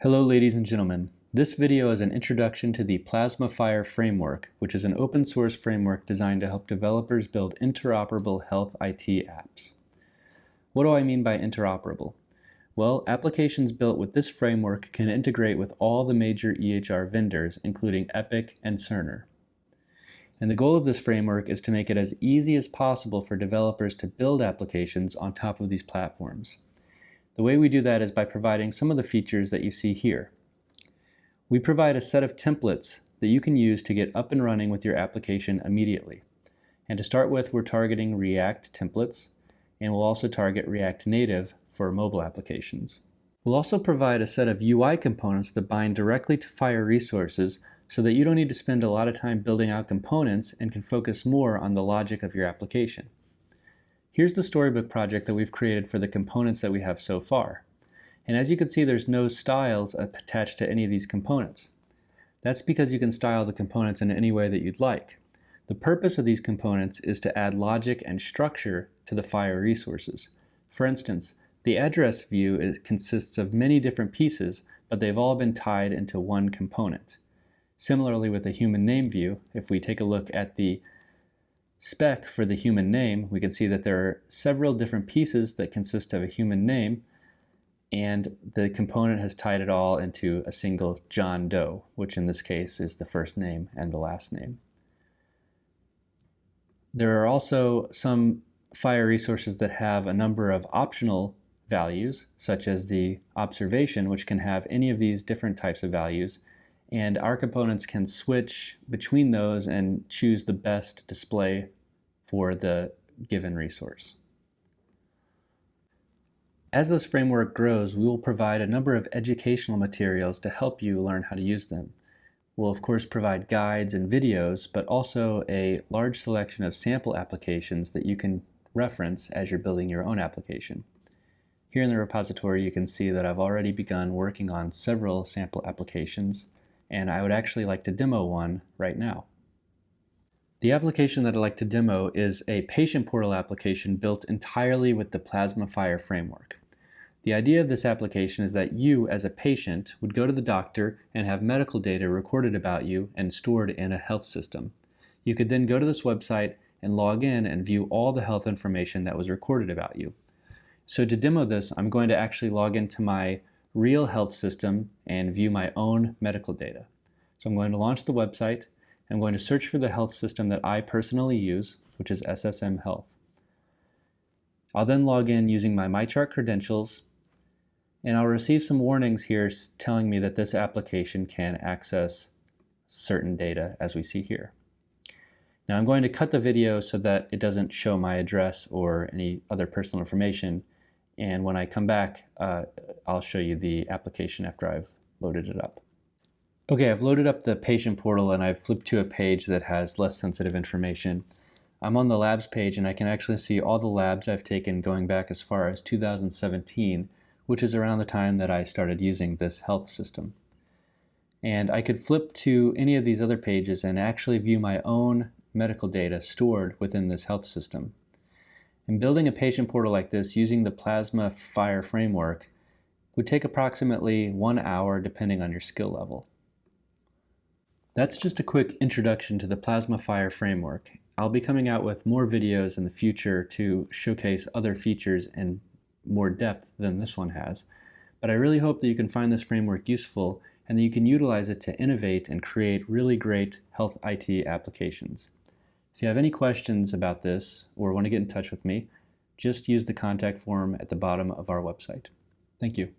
Hello ladies and gentlemen. This video is an introduction to the PlasmaFHIR framework, which is an open source framework designed to help developers build interoperable health IT apps. What do I mean by interoperable? Well, applications built with this framework can integrate with all the major EHR vendors, including Epic and Cerner. And the goal of this framework is to make it as easy as possible for developers to build applications on top of these platforms. The way we do that is by providing some of the features that you see here. We provide a set of templates that you can use to get up and running with your application immediately. And to start with, we're targeting React templates, and we'll also target React Native for mobile applications. We'll also provide a set of UI components that bind directly to FHIR resources so that you don't need to spend a lot of time building out components and can focus more on the logic of your application. Here's the storybook project that we've created for the components that we have so far. And as you can see, there's no styles attached to any of these components. That's because you can style the components in any way that you'd like. The purpose of these components is to add logic and structure to the FHIR resources. For instance, the address view consists of many different pieces, but they've all been tied into one component. Similarly with the human name view, if we take a look at the spec for the human name, we can see that there are several different pieces that consist of a human name, and the component has tied it all into a single John Doe, which in this case is the first name and the last name. There are also some FHIR resources that have a number of optional values, such as the observation, which can have any of these different types of values, and our components can switch between those and choose the best display for the given resource. As this framework grows, we will provide a number of educational materials to help you learn how to use them. We'll of course provide guides and videos, but also a large selection of sample applications that you can reference as you're building your own application. Here in the repository, you can see that I've already begun working on several sample applications, and I would actually like to demo one right now. The application that I'd like to demo is a patient portal application built entirely with the PlasmaFHIR framework. The idea of this application is that you, as a patient, would go to the doctor and have medical data recorded about you and stored in a health system. You could then go to this website and log in and view all the health information that was recorded about you. So to demo this, I'm going to actually log into my real health system and view my own medical data. So I'm going to launch the website. I'm going to search for the health system that I personally use, which is SSM Health. I'll then log in using my MyChart credentials, and I'll receive some warnings here telling me that this application can access certain data, as we see here. Now I'm going to cut the video so that it doesn't show my address or any other personal information, and when I come back, I'll show you the application after I've loaded it up. Okay, I've loaded up the patient portal and I've flipped to a page that has less sensitive information. I'm on the labs page and I can actually see all the labs I've taken going back as far as 2017, which is around the time that I started using this health system. And I could flip to any of these other pages and actually view my own medical data stored within this health system. And building a patient portal like this using the PlasmaFHIR framework would take approximately 1 hour depending on your skill level. That's just a quick introduction to the PlasmaFHIR framework. I'll be coming out with more videos in the future to showcase other features in more depth than this one has. But I really hope that you can find this framework useful and that you can utilize it to innovate and create really great health IT applications. If you have any questions about this or want to get in touch with me, just use the contact form at the bottom of our website. Thank you.